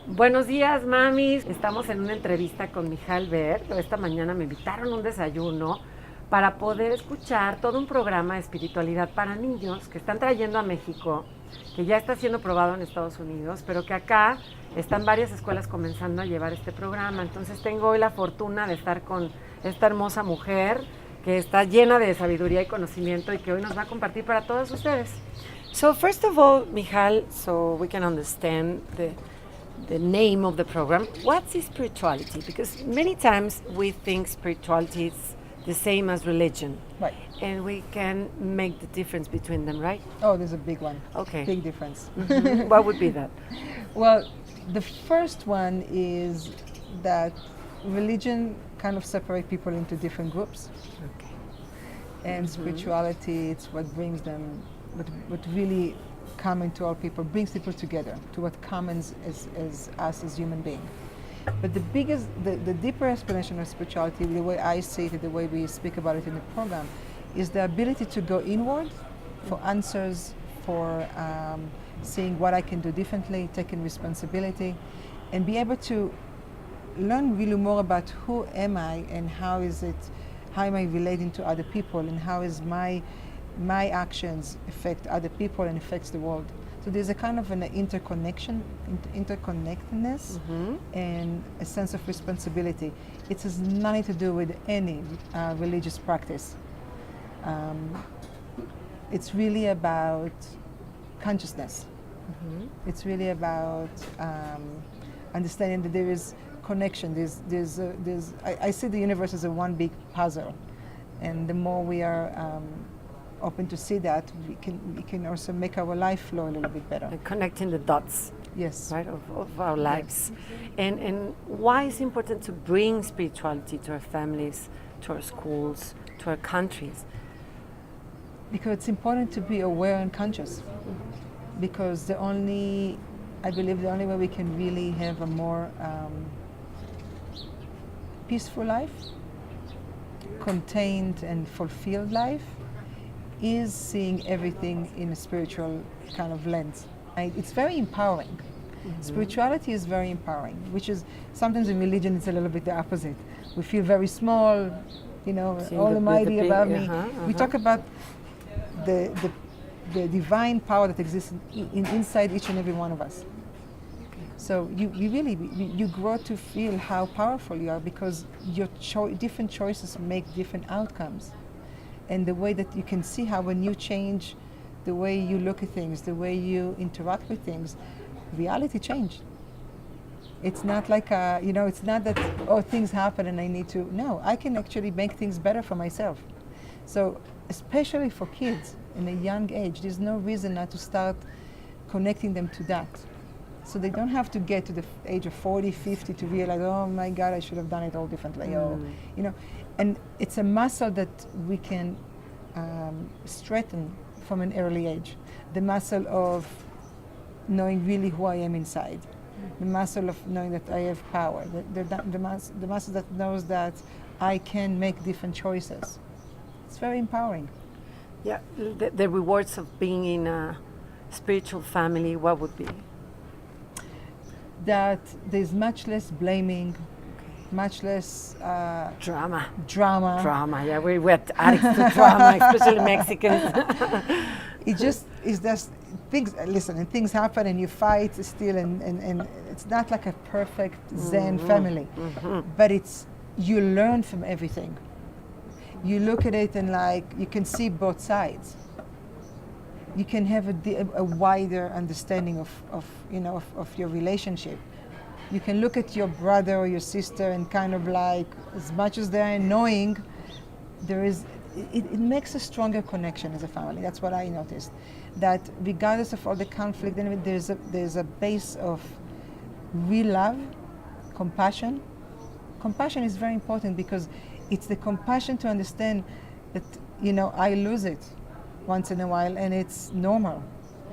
Buenos días, mamis. Estamos en una entrevista con Michal Berg. Esta mañana me invitaron a un desayuno para poder escuchar todo un programa de espiritualidad para niños que están trayendo a México, que ya está siendo probado en Estados Unidos, pero que acá están varias escuelas comenzando a llevar este programa. Entonces tengo hoy la fortuna de estar con esta hermosa mujer que está llena de sabiduría y conocimiento y que hoy nos va a compartir para todos ustedes. So first of all, Michal, so we can understand the name of the program. What's spirituality? Because many times we think spirituality is the same as religion. Right. And we can make the difference between them, right? Oh, there's a big one. Okay. Big difference. Mm-hmm. What would be that? Well, the first one is that religion kind of separate people into different groups. Okay. And spirituality, it's what brings them, what really common to all people, brings people together to what commons as us as human beings. But the biggest, the deeper explanation of spirituality, the way I see it, the way we speak about it in the program, is the ability to go inward for answers, for seeing what I can do differently, taking responsibility, and be able to learn really more about who am I and how am I relating to other people, and how is my actions affect other people and affects the world. So there's a kind of an interconnectedness and a sense of responsibility. It has nothing to do with any religious practice. It's really about consciousness. It's really about understanding that there is connection. I see the universe as a one big puzzle, and the more we are open to see that, we can also make our life flow a little bit better. And connecting the dots. Yes. Right, of our lives. Yes. And why is it important to bring spirituality to our families, to our schools, to our countries? Because it's important to be aware and conscious. Because I believe the only way we can really have a more peaceful life, contained and fulfilled life, is seeing everything in a spiritual kind of lens. It's very empowering. Spirituality is very empowering, which is sometimes in religion it's a little bit the opposite. We feel very small, almighty above me. We talk about the divine power that exists inside each and every one of us. So you grow to feel how powerful you are, because your different choices make different outcomes. And the way that you can see how when you change the way you look at things, the way you interact with things, reality changed. It's not like, it's not that, things happen and I need to, no, I can actually make things better for myself. So especially for kids in a young age, there's no reason not to start connecting them to that. So they don't have to get to the age of 40, 50 to realize, oh my God, I should have done it all differently. And it's a muscle that we can strengthen from an early age. The muscle of knowing really who I am inside. The muscle of knowing that I have power. The muscle that knows that I can make different choices. It's very empowering. Yeah, the rewards of being in a spiritual family, what would be? That there's much less blaming, much less drama. Drama, yeah, we're addicts to drama, especially Mexicans. It just is just things. Listen, and things happen, and you fight still, and it's not like a perfect Zen family, but you learn from everything. You look at it and you can see both sides. You can have a wider understanding of your relationship. You can look at your brother or your sister and kind of as much as they're annoying, it makes a stronger connection as a family. That's what I noticed. That regardless of all the conflict, there's a base of real love, compassion. Compassion is very important because it's the compassion to understand that, I lose it once in a while and it's normal.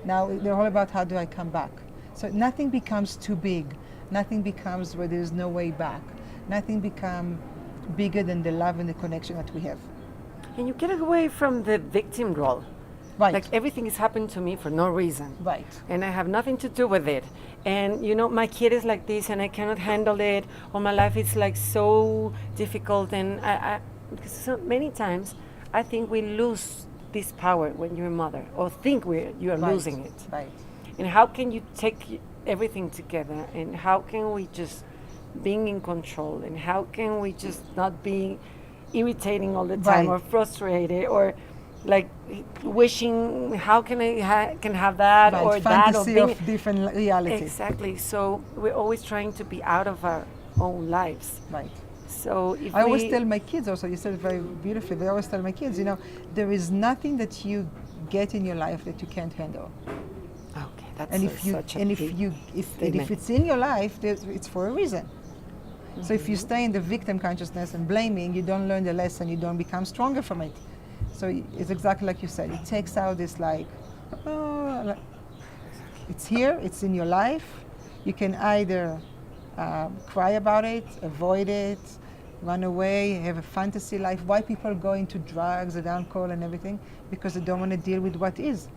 Now they're all about how do I come back. So nothing becomes too big. Nothing becomes where there's no way back. Nothing becomes bigger than the love and the connection that we have. And you get away from the victim role. Right. Like everything is happening to me for no reason. Right. And I have nothing to do with it. And my kid is like this and I cannot handle it, or my life is like so difficult. And because so many times I think we lose this power when you're a mother, or think you are Right. losing it. Right. And how can you take everything together? And how can we just being in control? And how can we just not be irritating all the time, Right. or frustrated, or like wishing how can I can have that, Right. or Fantasy that, or of different realities. exactly. So we're always trying to be out of our own lives. Right. So if I always tell my kids also, you said it very beautifully, but I always tell my kids, there is nothing that you get in your life that you can't handle. okay, that's And if you such a and if big you if statement. it's in your life, it's for a reason. So if you stay in the victim consciousness and blaming, you don't learn the lesson, you don't become stronger from it. So it's exactly like you said. It takes out this it's here, it's in your life. You can either cry about it, avoid it, run away, have a fantasy life. Why people go into drugs and alcohol and everything? Because they don't want to deal with what is.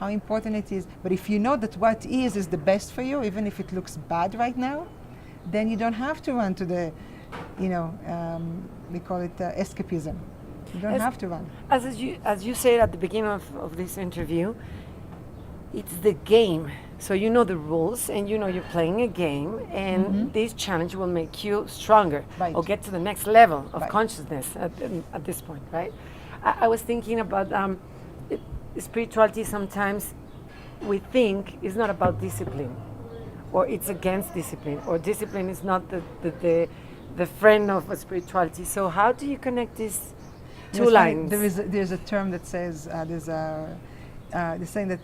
How important it is. But if you know that what is the best for you, even if it looks bad right now, then you don't have to run to the, we call it escapism. You don't have to run. As you said at the beginning of this interview, it's the game. So you know the rules, and you're playing a game, and this challenge will make you stronger, Right. or get to the next level of Right. consciousness at this point, right? I was thinking about spirituality. Sometimes we think it's not about discipline, or it's against discipline, or discipline is not the friend of spirituality. So how do you connect these two It's funny, lines? there's a term that says they're saying that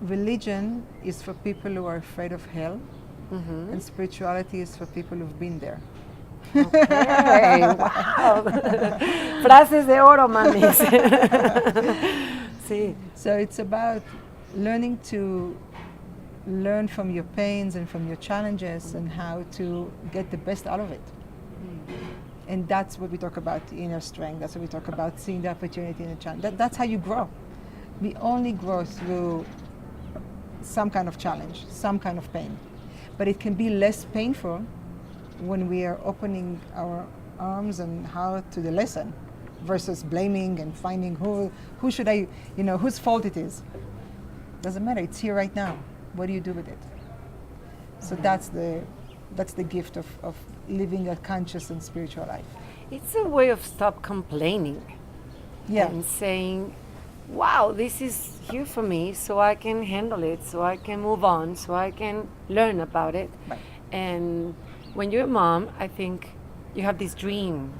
religion is for people who are afraid of hell, and spirituality is for people who've been there. Okay, wow. Frases de oro, mamis. Sí. So it's about learning to learn from your pains and from your challenges and how to get the best out of it. And that's what we talk about, inner strength. That's what we talk about, seeing the opportunity in the challenge. That's how you grow. We only grow through some kind of challenge, some kind of pain. But it can be less painful when we are opening our arms and heart to the lesson versus blaming and finding who should I, whose fault it is. Doesn't matter, it's here right now. What do you do with it? So that's the gift of living a conscious and spiritual life. It's a way of stop complaining. Yeah. And saying, wow, this is here for me, so I can handle it, so I can move on, so I can learn about it. Right. And when you're a mom, I think you have this dream,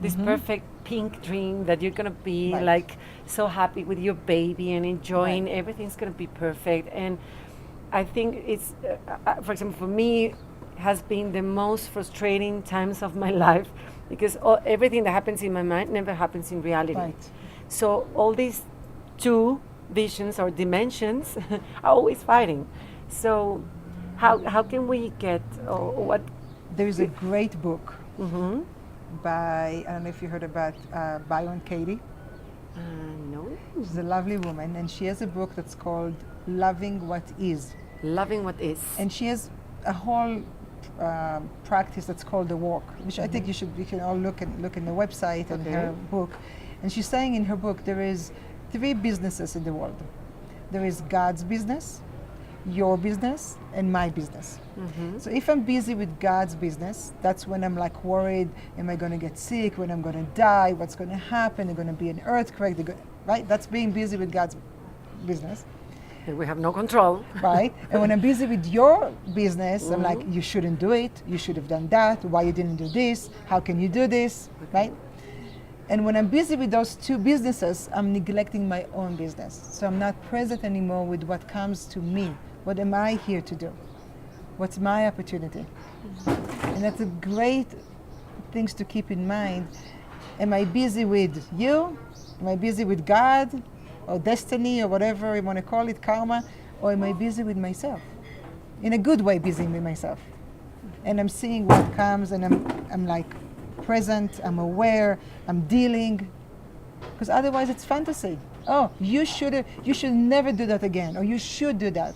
this perfect pink dream that you're gonna be Right. like so happy with your baby and enjoying Right. everything's gonna be perfect. And I think it's, for example, for me, has been the most frustrating times of my life, because everything that happens in my mind never happens in reality. Right. So all these two visions or dimensions are always fighting. So how can we get, or what? There is a great book Mm-hmm. by, I don't know if you heard about Byron Katie. No. She's a lovely woman, and she has a book that's called Loving What Is. Loving what is. And she has a whole practice that's called the walk, which I think you can all look in the website and Okay. her book. And she's saying in her book there is 3 businesses in the world. There is God's business, your business, and my business. So if I'm busy with God's business, that's when I'm like worried, am I going to get sick, when I'm going to die, what's going to happen, there's going to be an earthquake, right? That's being busy with God's business. And we have no control. Right? And when I'm busy with your business, I'm like, you shouldn't do it. You should have done that. Why you didn't do this? How can you do this? Right? And when I'm busy with those 2 businesses, I'm neglecting my own business. So I'm not present anymore with what comes to me. What am I here to do? What's my opportunity? And that's a great things to keep in mind. Am I busy with you? Am I busy with God? Or destiny, or whatever you want to call it, karma, or am I busy with myself? In a good way, busy with myself. And I'm seeing what comes, and I'm like present, I'm aware, I'm dealing, Because otherwise it's fantasy. Oh, you should never do that again, or you should do that.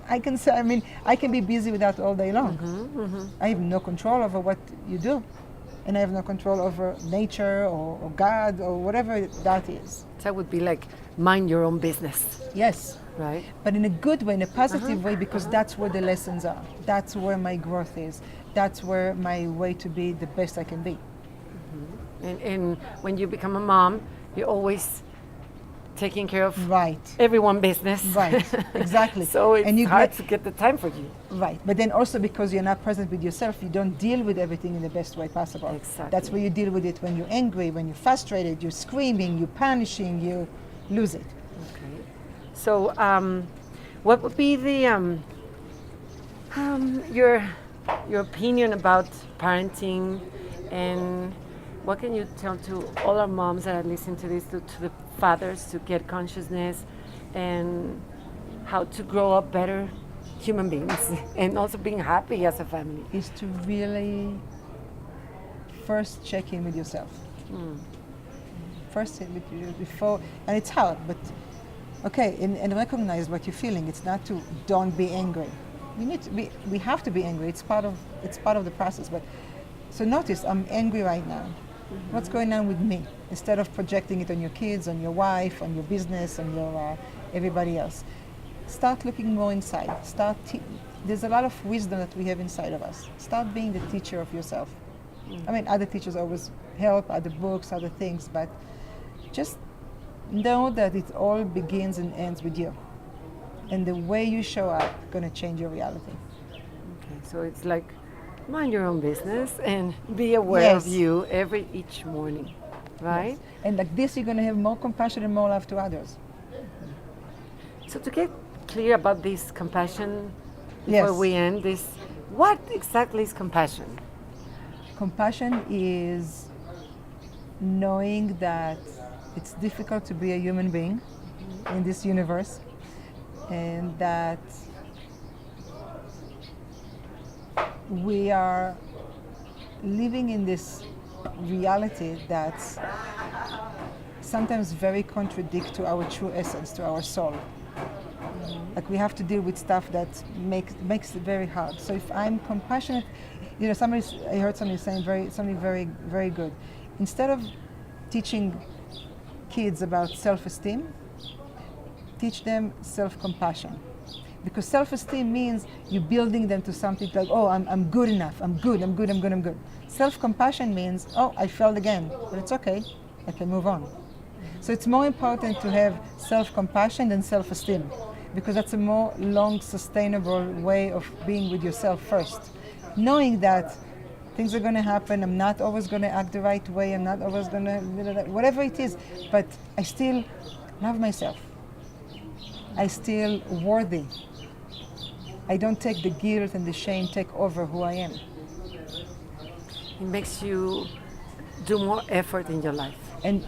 I can say, I mean, I can be busy with that all day long. I have no control over what you do. And I have no control over nature or God or whatever that is. That would be like mind your own business, Yes. right? But in a good way, in a positive way, because that's where the lessons are. That's where my growth is. That's where my way to be the best I can be. And when you become a mom, you're always taking care of Right. everyone's business. Right. Exactly. So it's And you hard get- to get the time for you. Right. But then also because you're not present with yourself, you don't deal with everything in the best way possible. Exactly. That's where you deal with it when you're angry, when you're frustrated, you're screaming, you're punishing, you lose it. Okay. So, what would be the your opinion about parenting, and what can you tell to all our moms that are listening to this, to the fathers, to get consciousness and how to grow up better human beings and also being happy as a family? Is to really first check in with yourself. First with you before, and it's hard, but okay, and recognize what you're feeling. It's not to don't be angry. We have to be angry. It's part of the process. But so notice I'm angry right now. What's going on with me? Instead of projecting it on your kids, on your wife, on your business, on your everybody else. Start looking more inside. There's a lot of wisdom that we have inside of us. Start being the teacher of yourself. I mean, other teachers always help, other books, other things, but just know that it all begins and ends with you. And the way you show up gonna change your reality. Okay, so it's like mind your own business and be aware of Yes. you each morning, right? Yes. And like this, you're gonna have more compassion and more love to others. So to get clear about this compassion, before Yes. we end this, what exactly is compassion? Compassion is knowing that it's difficult to be a human being in this universe, and that we are living in this reality that's sometimes very contradict to our true essence, to our soul. Like we have to deal with stuff that makes it very hard. So if I'm compassionate, I heard somebody saying something very, very good. Instead of teaching kids about self-esteem, teach them self-compassion. Because self-esteem means you're building them to something like, oh, I'm good enough, I'm good. Self-compassion means, oh, I failed again, but it's okay, I can move on. So it's more important to have self-compassion than self-esteem, because that's a more long, sustainable way of being with yourself first. Knowing that things are going to happen, I'm not always going to act the right way, I'm not always going to, whatever it is, but I still love myself. I still worthy. I don't take the guilt and the shame take over who I am. It makes you do more effort in your life. And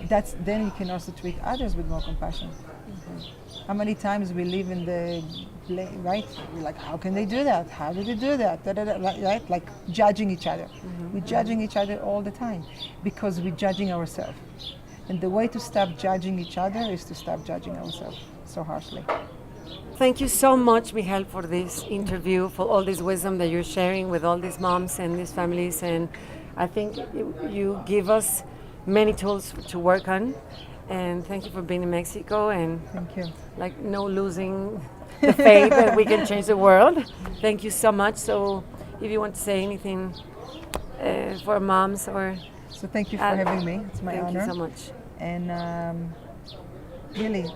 then you can also treat others with more compassion. How many times we live in the right? We're like, how can they do that? How did they do that? Right? Like judging each other. We're judging each other all the time because we're judging ourselves. And the way to stop judging each other is to stop judging ourselves so harshly. Thank you so much, Michal, for this interview, for all this wisdom that you're sharing with all these moms and these families. And I think you give us many tools to work on. And thank you for being in Mexico and Thank you. like no losing the faith that we can change the world. Thank you so much. So if you want to say anything for moms or... So thank you for having me. It's my honor. Thank you so much. And really,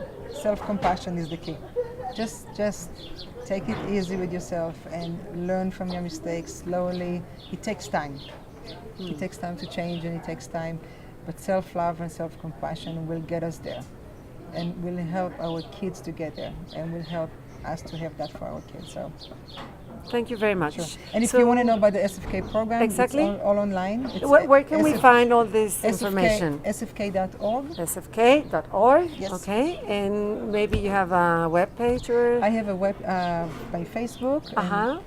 self-compassion is the key. Just take it easy with yourself and learn from your mistakes slowly. It takes time. It takes time to change, and it takes time. But self-love and self-compassion will get us there, and will help our kids to get there, and will help us to have that for our kids. So, thank you very much. sure. And if you want to know about the SFK program, Exactly. it's all online. It's Where can we find all this SFK, information? SFK.org. SFK.org. Yes. Okay. And maybe you have a web page or... I have a web by Facebook, Uh-huh.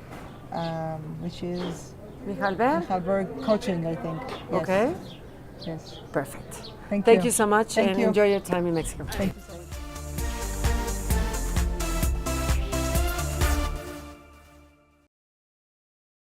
which is Michal Berg. Michal Berg Coaching, I think. Yes. Okay. Yes. Perfect. Thank Thank you. you so much Thank and you. enjoy your time in Mexico. Thank you so much.